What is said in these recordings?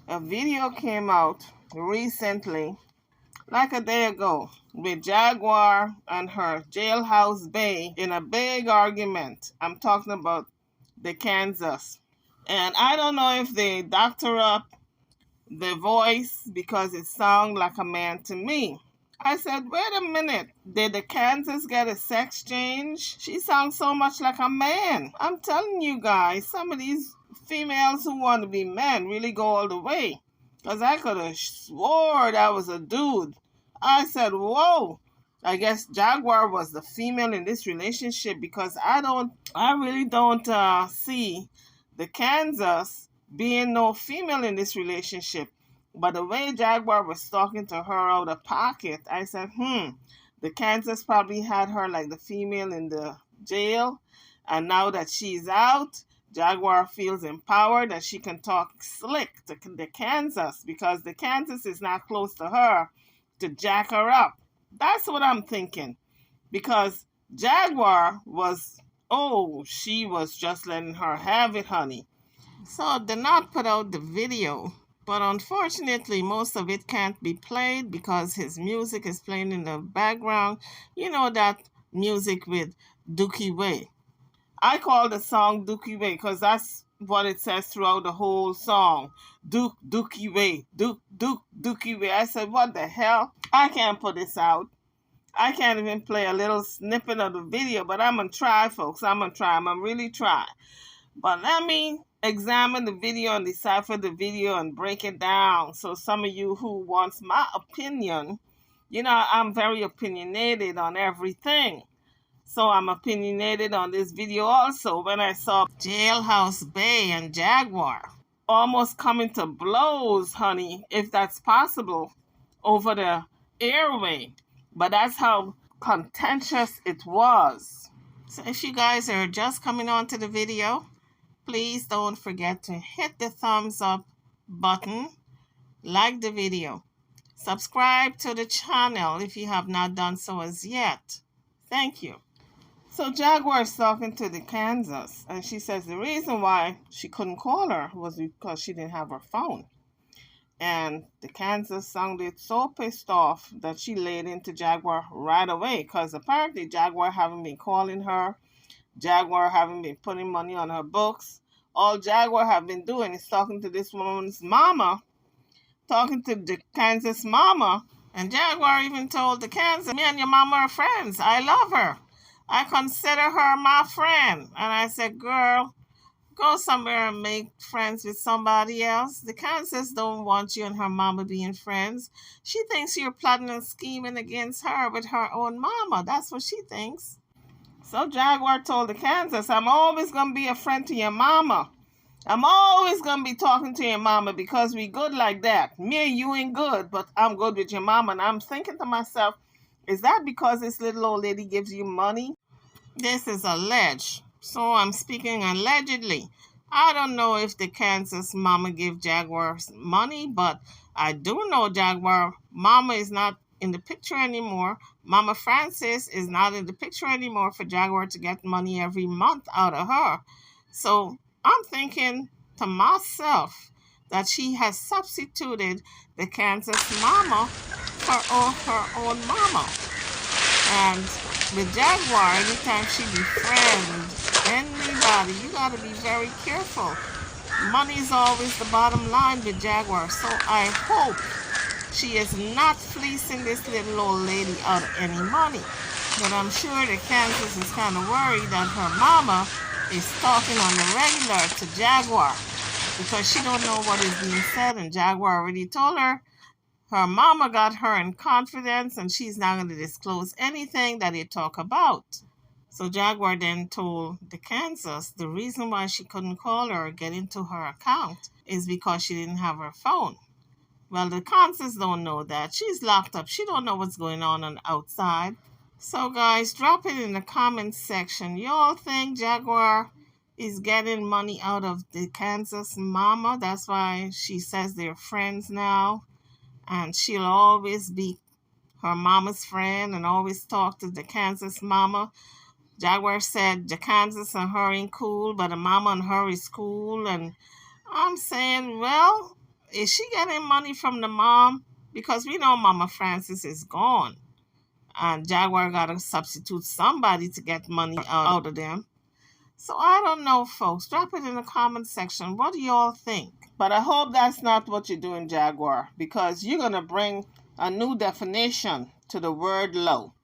A video came out recently, like a day ago, with Jaguar and her jailhouse bae in a big argument. I'm talking about the Kansas. And I don't know if they doctor up the voice because it sounds like a man to me. I said, wait a minute, did the Kansas get a sex change? She sounds so much like a man. I'm telling you guys, some of these females who want to be men really go all the way. Because I could have swore that was a dude. I said, whoa. I guess Jaguar was the female in this relationship because I really don't see the Kansas being no female in this relationship. But the way Jaguar was talking to her out of pocket, I said, the Kansas probably had her like the female in the jail. And now that she's out, Jaguar feels empowered that she can talk slick to the Kansas because the Kansas is not close to her to jack her up. That's what I'm thinking. Because Jaguar was, oh, she was just letting her have it, honey. So did not put out the video, but unfortunately most of it can't be played because his music is playing in the background. You know that music with Dookie Way. I call the song Dookie Way because that's what it says throughout the whole song. Dookie Way, Dookie Way. I said, what the hell? I can't put this out. I can't even play a little snippet of the video, but I'm going to try, folks. I'm going to try. I'm going to really try. But let me examine the video and decipher the video and break it down. So some of you who wants my opinion, you know, I'm very opinionated on everything. So I'm opinionated on this video also when I saw Jailhouse Bay and Jaguar almost coming to blows, honey, if that's possible, over the airway. But that's how contentious it was. So if you guys are just coming on to the video, please don't forget to hit the thumbs up button, like the video, subscribe to the channel if you have not done so as yet. Thank you. So Jaguar is talking to the Kansas, and she says the reason why she couldn't call her was because she didn't have her phone. And the Kansas sounded so pissed off that she laid into Jaguar right away because apparently Jaguar haven't been calling her. Jaguar haven't been putting money on her books. All Jaguar have been doing is talking to this woman's mama, talking to the Kansas mama. And Jaguar even told the Kansas, me and your mama are friends. I love her. I consider her my friend. And I said, girl, go somewhere and make friends with somebody else. The Kansas don't want you and her mama being friends. She thinks you're plotting and scheming against her with her own mama. That's what she thinks. So Jaguar told the Kansas, I'm always going to be a friend to your mama. I'm always going to be talking to your mama because we good like that. Me and you ain't good, but I'm good with your mama. And I'm thinking to myself, is that because this little old lady gives you money? This is alleged. So I'm speaking allegedly. I don't know if the Kansas mama give Jaguar money, but I do know Jaguar mama is not in the picture anymore. Mama Francis is not in the picture anymore for Jaguar to get money every month out of her. So I'm thinking to myself that she has substituted the Kansas mama for her own mama. And with Jaguar, anytime she befriends anybody, you got to be very careful. Money is always the bottom line with Jaguar. So I hope she is not fleecing this little old lady out of any money. But I'm sure that Kansas is kind of worried that her mama is talking on the regular to Jaguar because she don't know what is being said, and Jaguar already told her her mama got her in confidence and she's not going to disclose anything that they talk about. So Jaguar then told the Kansas the reason why she couldn't call her or get into her account is because she didn't have her phone. Well, the Kansas don't know that. She's locked up. She don't know what's going on outside. So guys, drop it in the comments section. Y'all think Jaguar is getting money out of the Kansas mama? That's why she says they're friends now. And she'll always be her mama's friend and always talk to the Kansas mama. Jaguar said the Kansas and her ain't cool, but the mama and her is cool. And I'm saying, well, Is she getting money from the mom? Because we know Mama Francis is gone. And Jaguar got to substitute somebody to get money out of them. So I don't know, folks. Drop it in the comment section. What do y'all think? But I hope that's not what you're doing, Jaguar, because you're going to bring a new definition to the word low.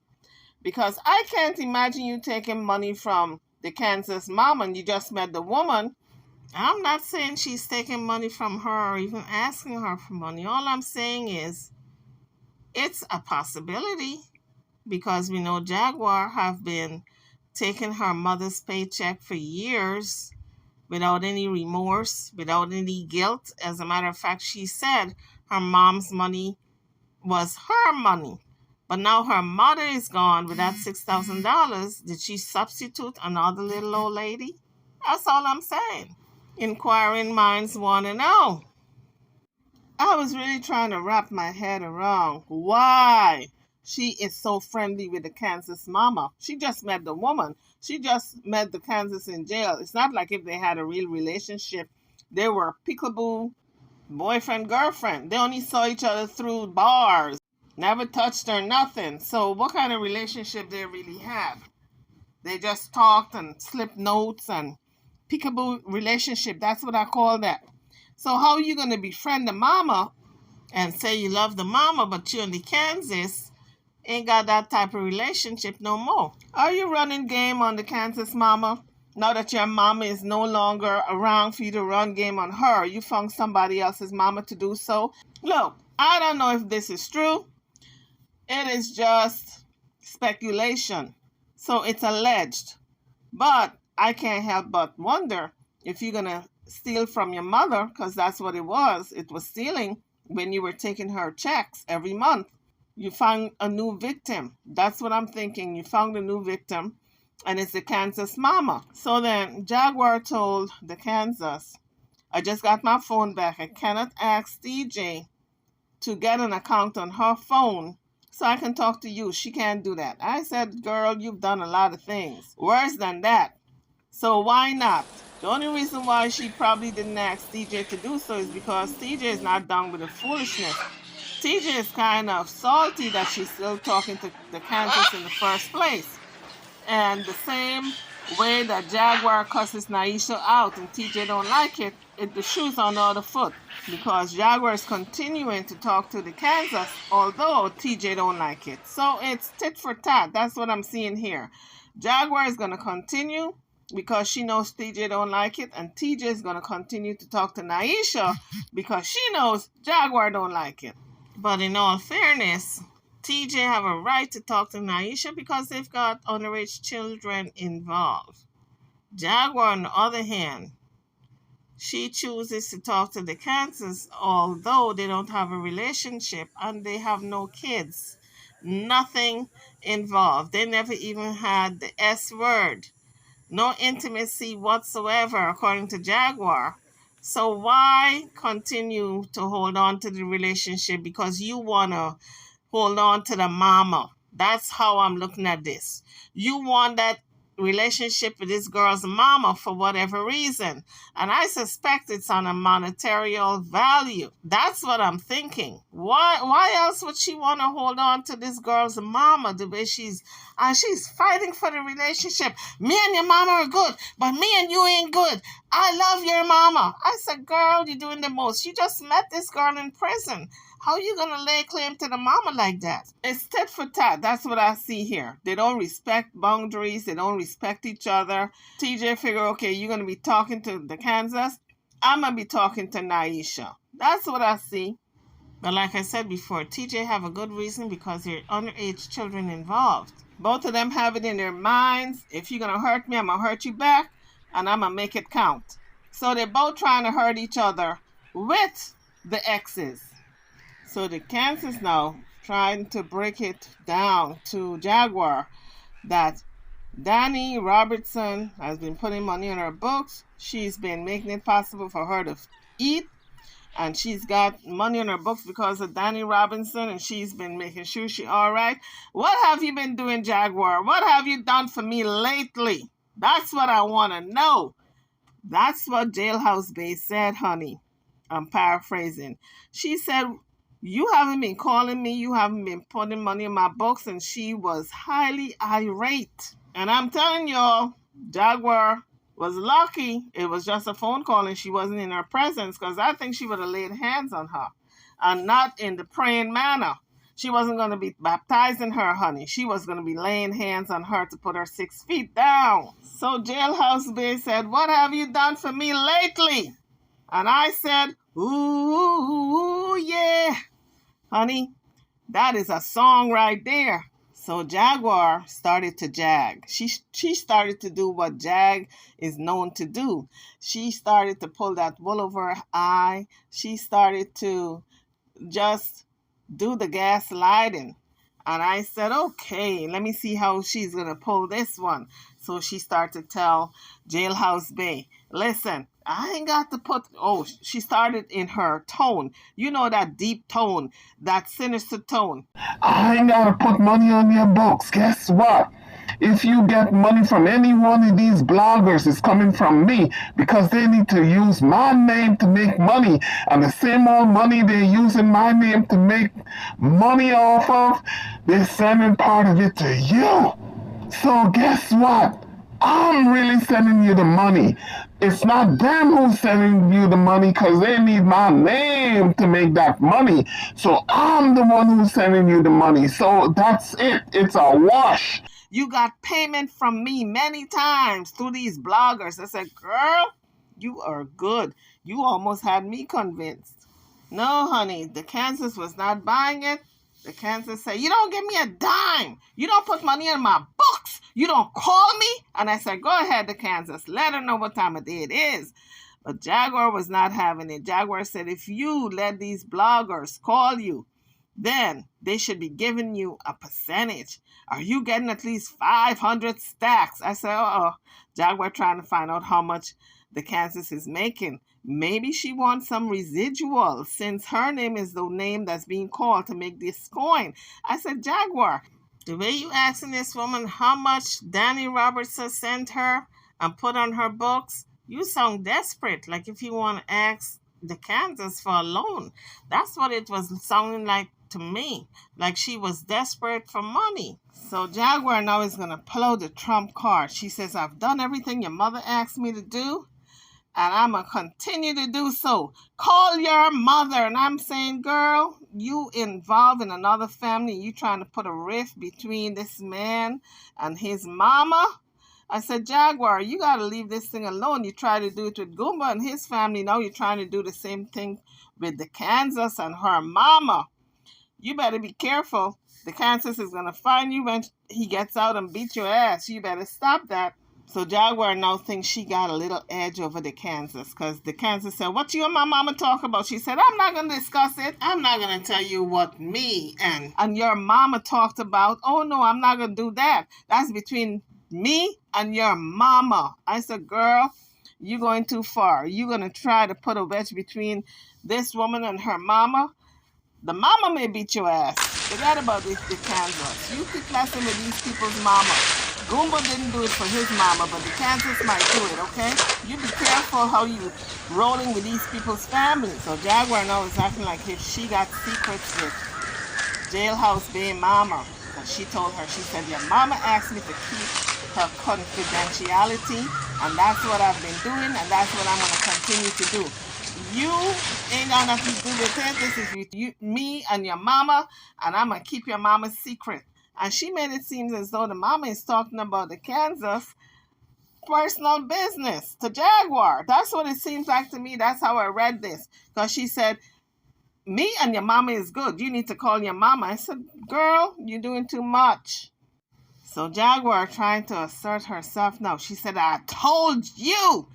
Because I can't imagine you taking money from the Kansas mom and you just met the woman. I'm not saying she's taking money from her or even asking her for money. All I'm saying is it's a possibility, because we know Jaguar have been taking her mother's paycheck for years without any remorse, without any guilt. As a matter of fact, she said her mom's money was her money. But now her mother is gone with that $6,000. Did she substitute another little old lady? That's all I'm saying. Inquiring minds want to know. I was really trying to wrap my head around why she is so friendly with the Kansas mama. She just met the woman. She just met the Kansas in jail. It's not like if they had a real relationship. They were peekaboo, boyfriend, girlfriend. They only saw each other through bars. Never touched or nothing. So what kind of relationship they really had? They just talked and slipped notes and peekaboo relationship. That's what I call that. So how are you going to befriend the mama and say you love the mama, but you and the Kansas ain't got that type of relationship no more? Are you running game on the Kansas mama? Now that your mama is no longer around for you to run game on her, you found somebody else's mama to do so? Look, I don't know if this is true. It is just speculation. So it's alleged. But I can't help but wonder if you're going to steal from your mother, because that's what it was. It was stealing when you were taking her checks every month. You found a new victim. That's what I'm thinking. You found a new victim, and it's the Kansas mama. So then Jaguar told the Kansas, I just got my phone back. I cannot ask DJ to get an account on her phone so I can talk to you. She can't do that. I said, girl, you've done a lot of things worse than that. So why not? The only reason why she probably didn't ask TJ to do so is because TJ is not done with the foolishness. TJ is kind of salty that she's still talking to the Kansas in the first place. And the same way that Jaguar cusses Naisha out and TJ don't like it, the shoe's on the other foot. Because Jaguar is continuing to talk to the Kansas, although TJ don't like it. So it's tit for tat. That's what I'm seeing here. Jaguar is going to continue because she knows TJ don't like it, and TJ is going to continue to talk to Naisha because she knows Jaguar don't like it. But in all fairness, TJ have a right to talk to Naisha because they've got underage children involved. Jaguar, on the other hand, she chooses to talk to the Kansas, although they don't have a relationship and they have no kids. Nothing involved. They never even had the S word. No intimacy whatsoever, according to Jaguar. So why continue to hold on to the relationship? Because you want to hold on to the mama. That's how I'm looking at this. You want that relationship with this girl's mama for whatever reason. And I suspect it's on a monetary value. That's what I'm thinking. Why else would she want to hold on to this girl's mama the way she's fighting for the relationship? Me and your mama are good, but me and you ain't good. I love your mama. I said, girl, you're doing the most. You just met this girl in prison. How are you going to lay claim to the mama like that? It's tit for tat. That's what I see here. They don't respect boundaries. They don't respect each other. TJ figure, okay, you're going to be talking to the Kansas. I'm going to be talking to Naisha. That's what I see. But like I said before, TJ have a good reason because there are underage children involved. Both of them have it in their minds. If you're going to hurt me, I'm going to hurt you back, and I'm going to make it count. So they're both trying to hurt each other with the exes. So the Kansas now trying to break it down to Jaguar that Danny Robertson has been putting money on her books. She's been making it possible for her to eat. And she's got money on her books because of Danny Robinson, and she's been making sure she's all right. What have you been doing, Jaguar? What have you done for me lately? That's what I want to know. That's what Jailhouse Bay said, honey. I'm paraphrasing. She said, you haven't been calling me, you haven't been putting money in my books, and she was highly irate. And I'm telling y'all, Jaguar was lucky it was just a phone call and she wasn't in her presence, because I think she would have laid hands on her, and not in the praying manner. She wasn't going to be baptizing her, honey. She was going to be laying hands on her to put her 6 feet down. So Jailhouse Bay said, what have you done for me lately? And I said, ooh, yeah. Honey, that is a song right there. So Jaguar started to jag. She started to do what Jag is known to do. She started to pull that wool over her eye. She started to just do the gaslighting. And I said, okay, let me see how she's going to pull this one. So she started to tell Jailhouse Bay, listen, I ain't got to put, she started in her tone. You know, that deep tone, that sinister tone. I ain't got to put money on your books. Guess what? If you get money from any one of these bloggers, it's coming from me, because they need to use my name to make money. And the same old money they're using my name to make money off of, they're sending part of it to you. So guess what? I'm really sending you the money. It's not them who's sending you the money, because they need my name to make that money. So I'm the one who's sending you the money. So that's it. It's a wash. You got payment from me many times through these bloggers. I said, girl, you are good. You almost had me convinced. No, honey, the Kansas was not buying it. The Kansas said, you don't give me a dime. You don't put money in my books. You don't call me. And I said, go ahead, the Kansas. Let her know what time of day it is. But Jaguar was not having it. Jaguar said, if you let these bloggers call you, then they should be giving you a percentage. Are you getting at least 500 stacks? I said, Jaguar trying to find out how much the Kansas is making. Maybe she wants some residual, since her name is the name that's being called to make this coin. I said, Jaguar, the way you asking this woman how much Danny Roberts has sent her and put on her books, you sound desperate, like if you want to ask the Kansas for a loan. That's what it was sounding like to me, like she was desperate for money. So Jaguar now is going to pull out the trump card. She says, I've done everything your mother asked me to do, and I'm going to continue to do so. Call your mother. And I'm saying, girl, you involved in another family. You trying to put a rift between this man and his mama. I said, Jaguar, you got to leave this thing alone. You try to do it with Goomba and his family. Now you're trying to do the same thing with the Kansas and her mama. You better be careful. The Kansas is going to find you when he gets out and beat your ass. You better stop that. So Jaguar now thinks she got a little edge over the Kansas, because the Kansas said, what you and my mama talk about? She said, I'm not going to discuss it. I'm not going to tell you what me and your mama talked about. Oh, no, I'm not going to do that. That's between me and your mama. I said, girl, you're going too far. You're going to try to put a wedge between this woman and her mama. The mama may beat your ass. Forget about the Kansas. You keep messing with these people's mama. Goomba didn't do it for his mama, but the Kansas might do it, okay? You be careful how you rolling with these people's families. So Jaguar now is acting like if she got secrets with Jailhouse Bay mama. Because she told her, she said, your mama asked me to keep her confidentiality, and that's what I've been doing, and that's what I'm going to continue to do. You ain't got nothing to do with it. This is with you, me and your mama, and I'm going to keep your mama's secret. And she made it seem as though the mama is talking about the Kansas personal business to Jaguar. That's what it seems like to me. That's how I read this. Because she said, me and your mama is good. You need to call your mama. I said, girl, you're doing too much. So Jaguar trying to assert herself now. She said, I told you,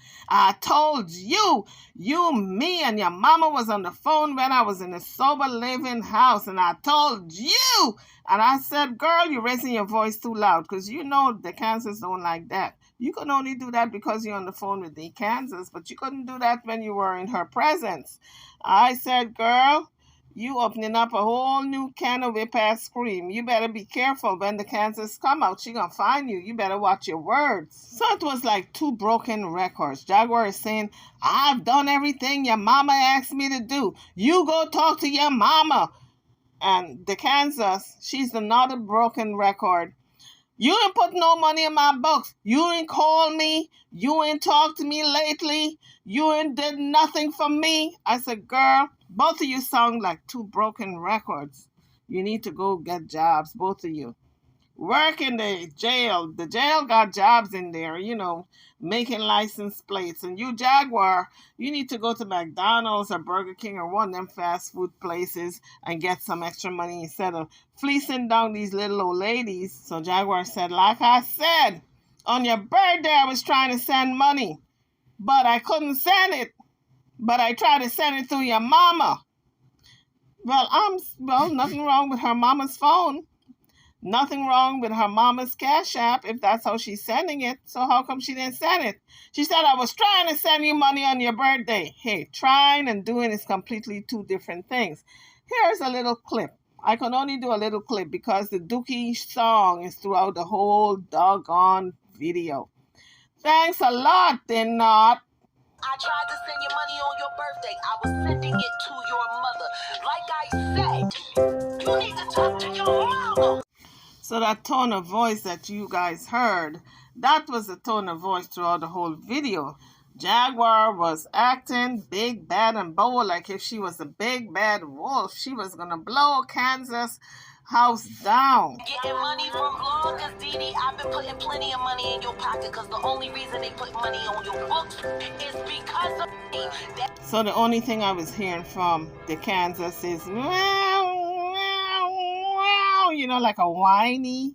me and your mama was on the phone when I was in a sober living house, and I told you. And I said, girl, you're raising your voice too loud, because you know the Kansas don't like that. You can only do that because you're on the phone with the Kansas, but you couldn't do that when you were in her presence. I said, girl, You opening up a whole new can of whip ass cream. You better be careful when the Kansas come out. She gonna find you. You better watch your words. So it was like two broken records. Jaguar is saying, I've done everything your mama asked me to do. You go talk to your mama. And the Kansas, she's another broken record. You ain't put no money in my books. You ain't called me. You ain't talked to me lately. You ain't did nothing for me. I said, girl, both of you sound like two broken records. You need to go get jobs, both of you. Work in the jail. The jail got jobs in there, making license plates. And you, Jaguar, you need to go to McDonald's or Burger King or one of them fast food places and get some extra money instead of fleecing down these little old ladies. So Jaguar said, like I said, on your birthday I was trying to send money, but I couldn't send it. But I tried to send it through your mama. Well, nothing wrong with her mama's phone. Nothing wrong with her mama's Cash App if that's how she's sending it. So how come she didn't send it? She said, I was trying to send you money on your birthday. Hey, trying and doing is completely two different things. Here's a little clip. I can only do a little clip because the Dookie song is throughout the whole doggone video. Thanks a lot, then not. I tried to send you money on your birthday. I was sending it to your mother. Like I said, you need to talk to your mama. So that tone of voice that you guys heard, that was the tone of voice throughout the whole video. Jaguar was acting big, bad, and bold like if she was a big, bad wolf. She was going to blow Kansas house down. Getting money from bloggers, DeeDee. I've been putting plenty of money in your pocket because the only reason they put money on your books is because of me. So the only thing I was hearing from the Kansas is like a whiny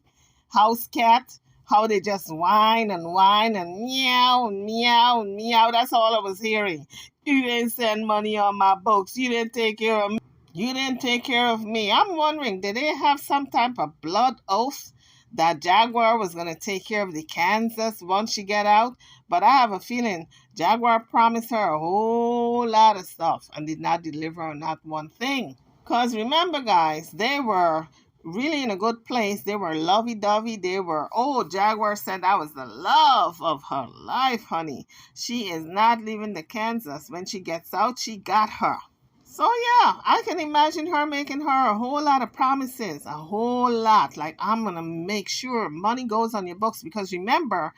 house cat, how they just whine and meow, meow, meow. That's all I was hearing. You didn't send money on my books. You didn't take care of me. You didn't take care of me. I'm wondering, did they have some type of blood oath that Jaguar was going to take care of the Kansas once she get out? But I have a feeling Jaguar promised her a whole lot of stuff and did not deliver not one thing. Because remember, guys, they were really in a good place. They were lovey-dovey. Jaguar said that was the love of her life, honey. She is not leaving the Kansas. When she gets out, she got her. So yeah, I can imagine her making her a whole lot of promises, a whole lot. Like, I'm going to make sure money goes on your books. Because remember,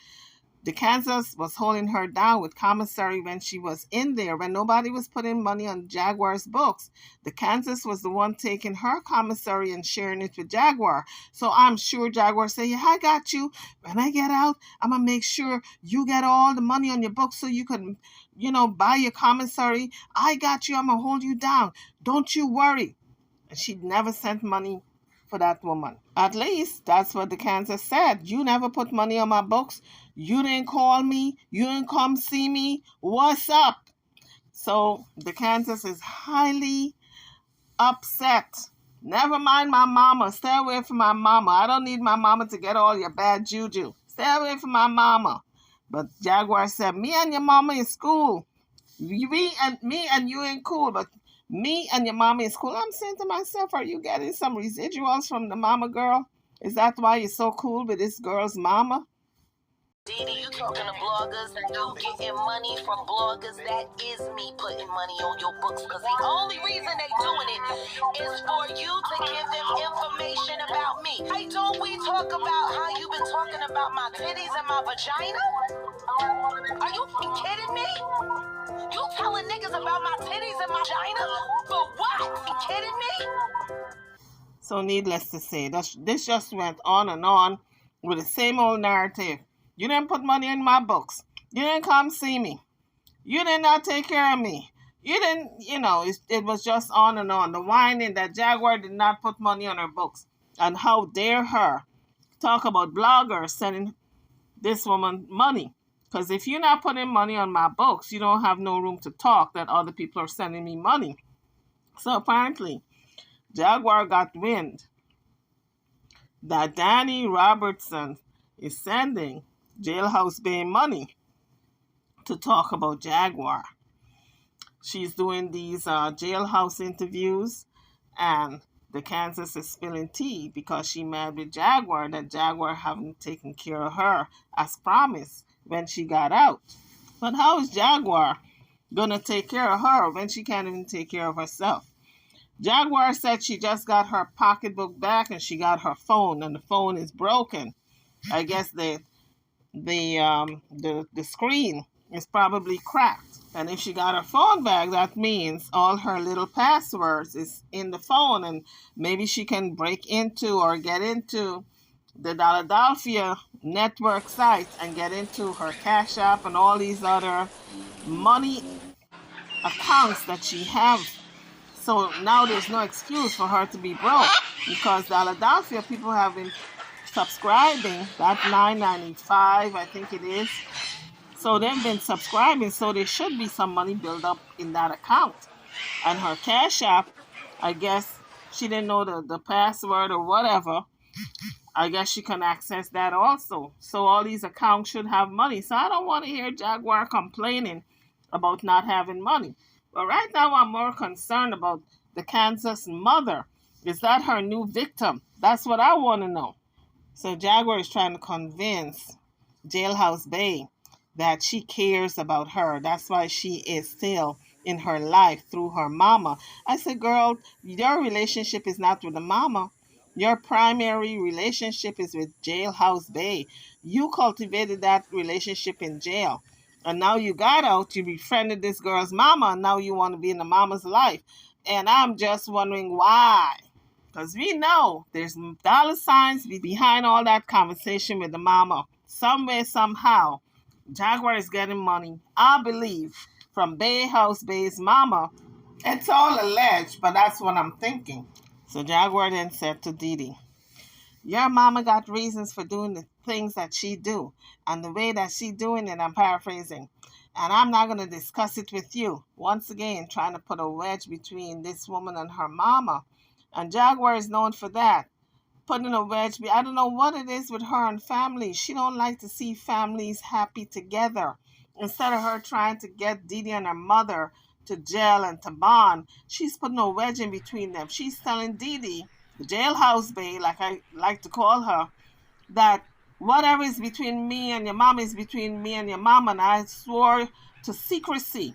the Kansas was holding her down with commissary when she was in there, when nobody was putting money on Jaguar's books. The Kansas was the one taking her commissary and sharing it with Jaguar. So I'm sure Jaguar said, yeah, I got you. When I get out, I'm going to make sure you get all the money on your books so you can, buy your commissary. I got you. I'm going to hold you down. Don't you worry. And she never sent money for that woman. At least that's what the Kansas said. You never put money on my books. You didn't call me. You didn't come see me. What's up? So the Kansas is highly upset. Never mind my mama. Stay away from my mama. I don't need my mama to get all your bad juju. Stay away from my mama. But Jaguar said, me and your mama is cool. Me and you ain't cool, but me and your mama is cool. I'm saying to myself, are you getting some residuals from the mama girl? Is that why you're so cool with this girl's mama? DeeDee, you talking to bloggers, you getting money from bloggers. That is me putting money on your books, because the only reason they doing it is for you to give them information about me. Hey, don't we talk about how you been talking about my titties and my vagina? Are you kidding me? You telling niggas about my titties and my vagina? For what? You kidding me? So needless to say, this just went on and on with the same old narrative. You didn't put money in my books. You didn't come see me. You did not take care of me. You didn't, it was just on and on. The whining that Jaguar did not put money on her books. And how dare her talk about bloggers sending this woman money. Because if you're not putting money on my books, you don't have no room to talk that other people are sending me money. So apparently, Jaguar got wind that Danny Robertson is sending Jailhouse Bay money to talk about Jaguar. She's doing these jailhouse interviews And the Kansas is spilling tea because she mad with Jaguar that Jaguar haven't taken care of her as promised when she got out. But how is Jaguar gonna take care of her when she can't even take care of herself? Jaguar said she just got her pocketbook back and she got her phone and the phone is broken. I guess the screen is probably cracked. And if she got her phone back, that means all her little passwords is in the phone, and maybe she can break into or get into the Philadelphia network sites and get into her Cash App and all these other money accounts that she have. So now there's no excuse for her to be broke because the Philadelphia people have been subscribing that $9.95, I think it is. So they've been subscribing, so there should be some money built up in that account. And her Cash App, I guess she didn't know the password or whatever. I guess she can access that also. So all these accounts should have money. So I don't want to hear Jaguar complaining about not having money. But right now I'm more concerned about the Kansas mother. Is that her new victim? That's what I want to know. So Jaguar is trying to convince Jailhouse Bay that she cares about her. That's why she is still in her life through her mama. I said, girl, your relationship is not with the mama. Your primary relationship is with Jailhouse Bay. You cultivated that relationship in jail. And now you got out, you befriended this girl's mama, and now you want to be in the mama's life. And I'm just wondering why. Because we know there's dollar signs behind all that conversation with the mama. Some way, somehow, Jaguar is getting money, I believe, from Bay House Bay's mama. It's all alleged, but that's what I'm thinking. So Jaguar then said to DeeDee, your mama got reasons for doing the things that she do. And the way that she doing it, I'm paraphrasing. And I'm not going to discuss it with you. Once again, trying to put a wedge between this woman and her mama. And Jaguar is known for that. Putting a wedge. I don't know what it is with her and family. She don't like to see families happy together. Instead of her trying to get DeeDee and her mother to jail and to bond, she's putting a wedge in between them. She's telling DeeDee, the Jailhouse Bay, like I like to call her, that whatever is between me and your mama is between me and your mama, and I swore to secrecy.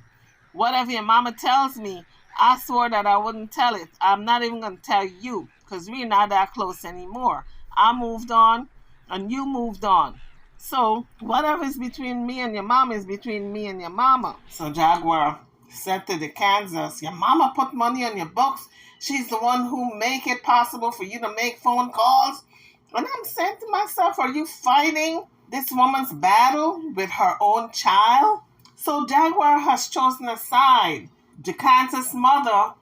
Whatever your mama tells me, I swore that I wouldn't tell it. I'm not even going to tell you because we're not that close anymore. I moved on and you moved on. So whatever is between me and your mama is between me and your mama. So Jaguar said to the Kansas, your mama put money on your books. She's the one who make it possible for you to make phone calls. And I'm saying to myself, are you fighting this woman's battle with her own child? So Jaguar has chosen a side, the Kansas mother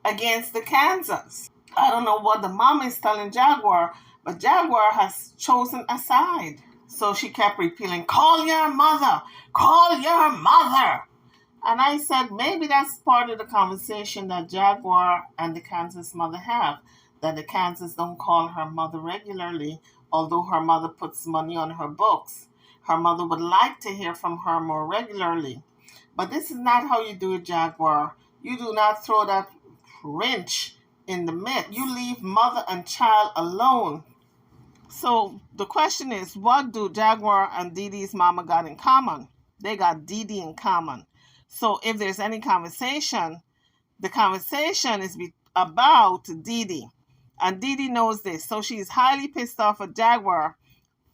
against the Kansas. I don't know what the mom is telling Jaguar, but Jaguar has chosen a side. So she kept repeating, call your mother, call your mother. And I said, maybe that's part of the conversation that Jaguar and the Kansas mother have, that the Kansas don't call her mother regularly, although her mother puts money on her books. Her mother would like to hear from her more regularly. But this is not how you do it, Jaguar. You do not throw that wrench in the midst. You leave mother and child alone. So the question is, what do Jaguar and DeeDee's mama got in common? They got DeeDee in common. So if there's any conversation, the conversation is about DeeDee. And DeeDee knows this. So she's highly pissed off at Jaguar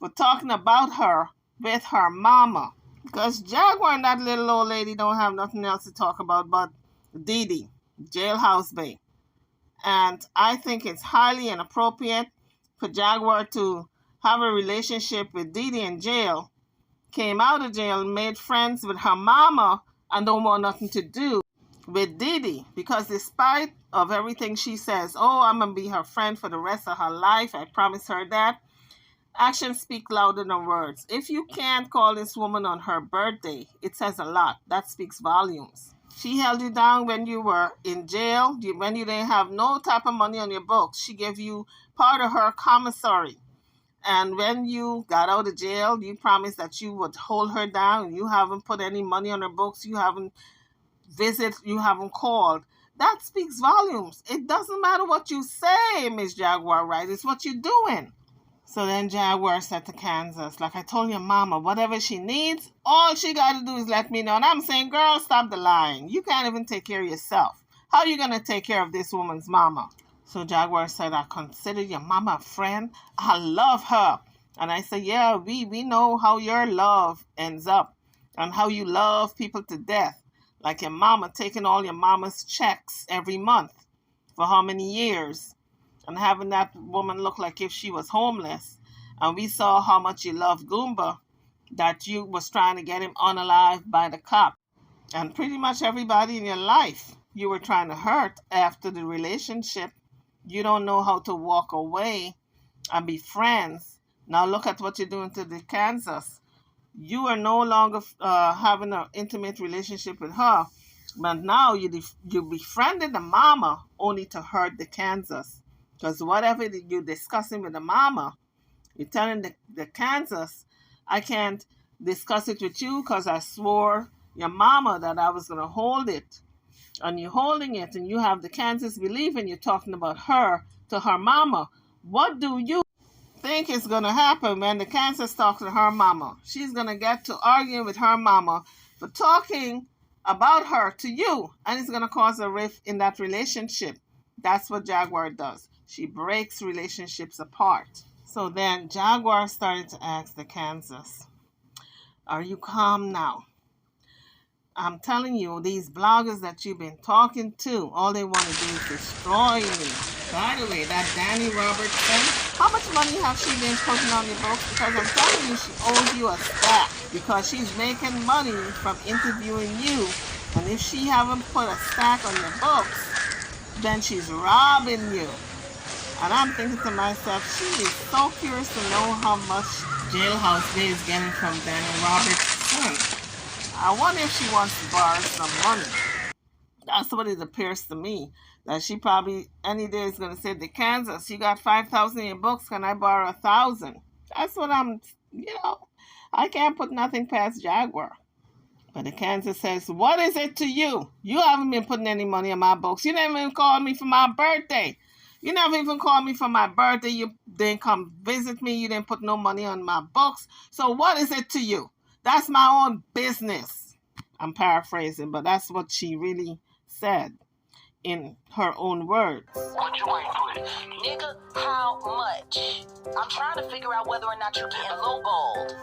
for talking about her with her mama. Because Jaguar and that little old lady don't have nothing else to talk about but DeeDee, Jailhouse Bay. And I think it's highly inappropriate for Jaguar to have a relationship with DeeDee in jail, came out of jail, made friends with her mama, and don't want nothing to do with DeeDee. Because despite of everything she says, oh, I'm going to be her friend for the rest of her life, I promise her that, actions speak louder than words. If you can't call this woman on her birthday, it says a lot. That speaks volumes. She held you down when you were in jail, when you didn't have no type of money on your books. She gave you part of her commissary. And when you got out of jail, you promised that you would hold her down. You haven't put any money on her books. You haven't visited. You haven't called. That speaks volumes. It doesn't matter what you say, Miss Jaguar Wright. It's what you're doing. So then Jaguar said to Kansas, like I told your mama, whatever she needs, all she got to do is let me know. And I'm saying, girl, stop the lying. You can't even take care of yourself. How are you going to take care of this woman's mama? So Jaguar said, I consider your mama a friend. I love her. And I said, yeah, we know how your love ends up and how you love people to death. Like your mama taking all your mama's checks every month for how many years and having that woman look like if she was homeless. And we saw how much you loved Goomba, that you was trying to get him unalive by the cop. And pretty much everybody in your life you were trying to hurt after the relationship. You don't know how to walk away and be friends. Now look at what you're doing to the Kansas. You are no longer having an intimate relationship with her, but now you befriended the mama only to hurt the Kansas. Because whatever you're discussing with the mama, you're telling the Kansas, I can't discuss it with you because I swore your mama that I was going to hold it. And you're holding it, and you have the Kansas believing you're talking about her to her mama. What do you think is going to happen when the Kansas talks to her mama? She's going to get to arguing with her mama for talking about her to you, and it's going to cause a rift in that relationship. That's what Jaguar does. She breaks relationships apart. So then Jaguar started to ask the Kansas, are you calm now? I'm telling you, these bloggers that you've been talking to, all they want to do is destroy me. By the way, that Danny Robertson, how much money has she been putting on your books? Because I'm telling you, she owes you a stack. Because she's making money from interviewing you. And if she haven't put a stack on your books, then she's robbing you. And I'm thinking to myself, she is so curious to know how much Jailhouse Bay is getting from Danny Robertson. I wonder if she wants to borrow some money. That's what it appears to me. That she probably any day is going to say to Kansas, you got 5,000 in your books, can I borrow 1,000? That's what I can't put nothing past Jaguar. But the Kansas says, what is it to you? You haven't been putting any money in my books. You never even called me for my birthday. You never even called me for my birthday. You didn't come visit me. You didn't put no money on my books. So what is it to you? That's my own business. I'm paraphrasing, but that's what she really said in her own words. What you ain't put it? Nigga, how much? I'm trying to figure out whether or not you're getting lowballed.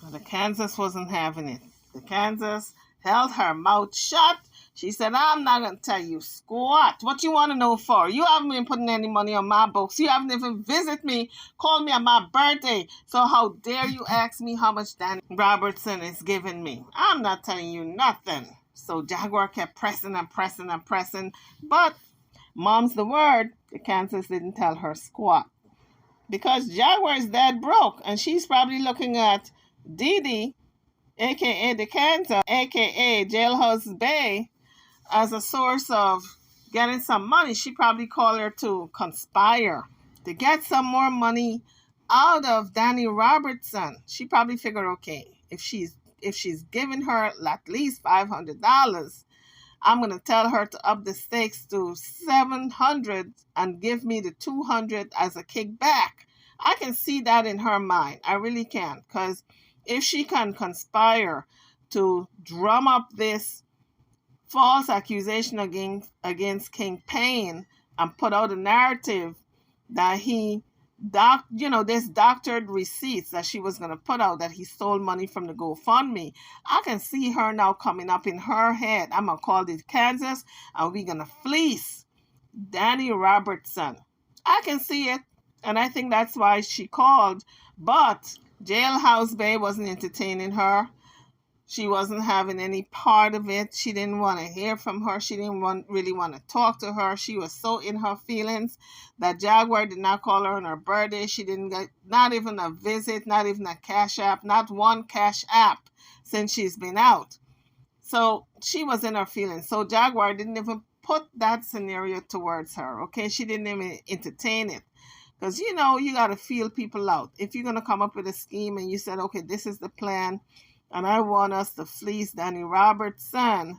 But the Kansas wasn't having it. The Kansas held her mouth shut. She said, I'm not going to tell you squat. What you want to know for? You haven't been putting any money on my books. You haven't even visited me, called me on my birthday. So how dare you ask me how much Danny Robertson is giving me? I'm not telling you nothing. So Jaguar kept pressing and pressing and pressing. But mom's the word. The Kansas didn't tell her squat. Because Jaguar is dead broke. And she's probably looking at DeeDee, a.k.a. the Kansas, a.k.a. Jailhouse Bay, as a source of getting some money. She probably called her to conspire to get some more money out of Danny Robertson. She probably figured, okay, if she's giving her at least $500, I'm going to tell her to up the stakes to $700 and give me the $200 as a kickback. I can see that in her mind. I really can. Because if she can conspire to drum up this false accusation against King Payne and put out a narrative that this doctored receipts that she was going to put out, that he stole money from the GoFundMe. I can see her now coming up in her head. I'm going to call this Kansas and we're going to fleece Danny Robertson. I can see it. And I think that's why she called. But Jailhouse Bay wasn't entertaining her. She wasn't having any part of it. She didn't want to hear from her. She didn't really want to talk to her. She was so in her feelings that Jaguar did not call her on her birthday. She didn't get not even a visit, not even a cash app, not one cash app since she's been out. So she was in her feelings. So Jaguar didn't even put that scenario towards her. Okay, she didn't even entertain it. Because, you got to feel people out. If you're going to come up with a scheme and you said, okay, this is the plan, and I want us to fleece Danny Robertson,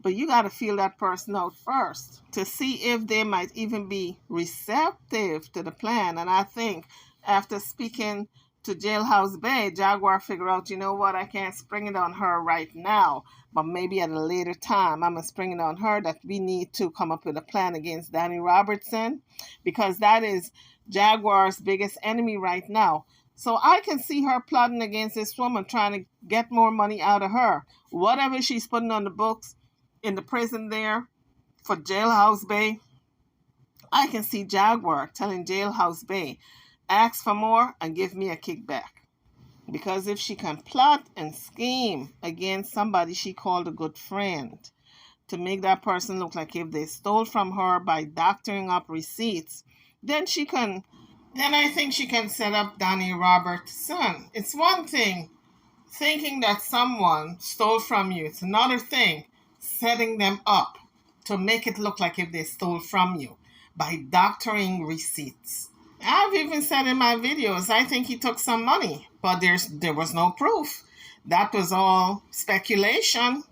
But you got to feel that person out first to see if they might even be receptive to the plan. And I think after speaking to Jailhouse Bay, Jaguar figured out, you know what, I can't spring it on her right now, but maybe at a later time, I'm going to spring it on her that we need to come up with a plan against Danny Robertson, because that is Jaguar's biggest enemy right now. So I can see her plotting against this woman, trying to get more money out of her. Whatever she's putting on the books in the prison there for Jailhouse Bay, I can see Jaguar telling Jailhouse Bay, ask for more and give me a kickback. Because if she can plot and scheme against somebody she called a good friend to make that person look like if they stole from her by doctoring up receipts, then I think she can set up Danny Robertson. It's one thing thinking that someone stole from you. It's another thing setting them up to make it look like if they stole from you by doctoring receipts. I've even said in my videos, I think he took some money, but there was no proof. That was all speculation.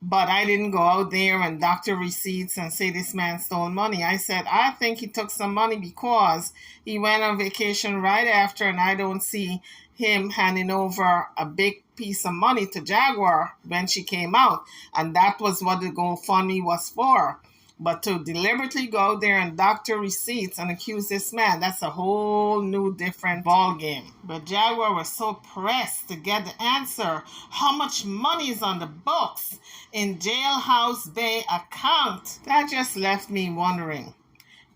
But I didn't go out there and doctor receipts and say this man stole money. I said, I think he took some money because he went on vacation right after, and I don't see him handing over a big piece of money to Jaguar when she came out. And that was what the GoFundMe was for. But to deliberately go out there and doctor receipts and accuse this man, that's a whole new different ballgame. But Jaguar was so pressed to get the answer. How much money is on the books in Jailhouse Bay account? That just left me wondering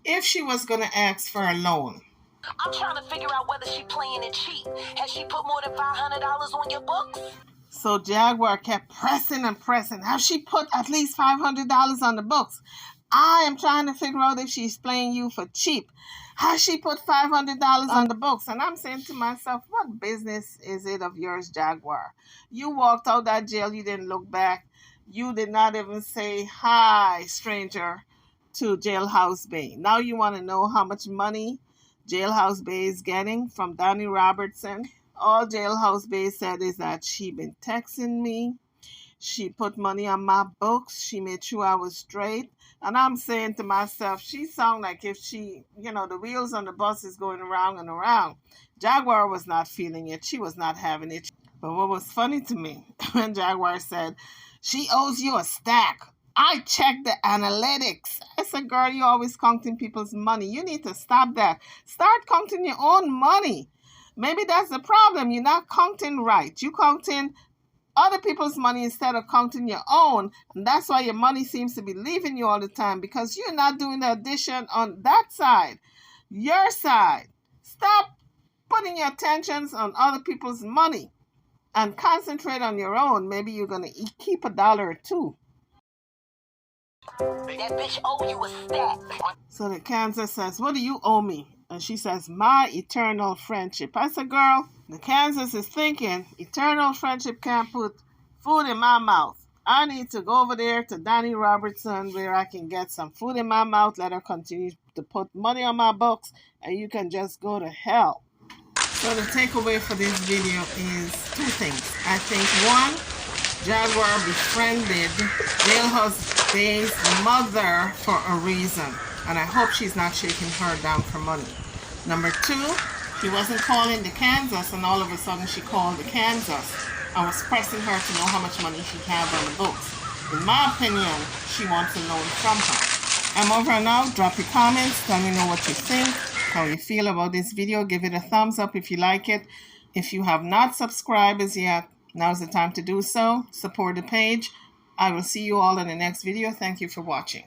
if she was going to ask for a loan. I'm trying to figure out whether she playing it cheap. Has she put more than $500 on your books? So Jaguar kept pressing and pressing. Has she put at least $500 on the books? I am trying to figure out if she's playing you for cheap. Has she put $500 on the books? And I'm saying to myself, what business is it of yours, Jaguar? You walked out that jail. You didn't look back. You did not even say, hi, stranger, to Jailhouse Bay. Now you want to know how much money Jailhouse Bay is getting from Danny Robertson? All Jailhouse Bay said is that she been texting me. She put money on my books. She made sure I was straight. And I'm saying to myself, she sound like if she, the wheels on the bus is going around and around. Jaguar was not feeling it. She was not having it. But what was funny to me, when Jaguar said, she owes you a stack. I checked the analytics. I said, girl, you always counting people's money. You need to stop that. Start counting your own money. Maybe that's the problem. You're not counting right. You counting other people's money instead of counting your own. And that's why your money seems to be leaving you all the time, because you're not doing the addition on that side, your side. Stop putting your attentions on other people's money and concentrate on your own. Maybe you're going to keep $1 or $2. That bitch owe you a stack. So the Kansas says, what do you owe me? And she says, my eternal friendship. I said, girl, the Kansas is thinking eternal friendship can't put food in my mouth. I need to go over there to Danny Robertson where I can get some food in my mouth, let her continue to put money on my books, and you can just go to hell. So the takeaway for this video is two things. I think one, Jaguar befriended Jailhouse Bay's mother for a reason. And I hope she's not shaking her down for money. Number two, she wasn't calling the Kansas and all of a sudden she called the Kansas. I was pressing her to know how much money she had on the books. In my opinion, she wants a loan from her. I'm over now. Drop your comments. Let me know what you think, how you feel about this video. Give it a thumbs up if you like it. If you have not subscribed as yet, now's the time to do so. Support the page. I will see you all in the next video. Thank you for watching.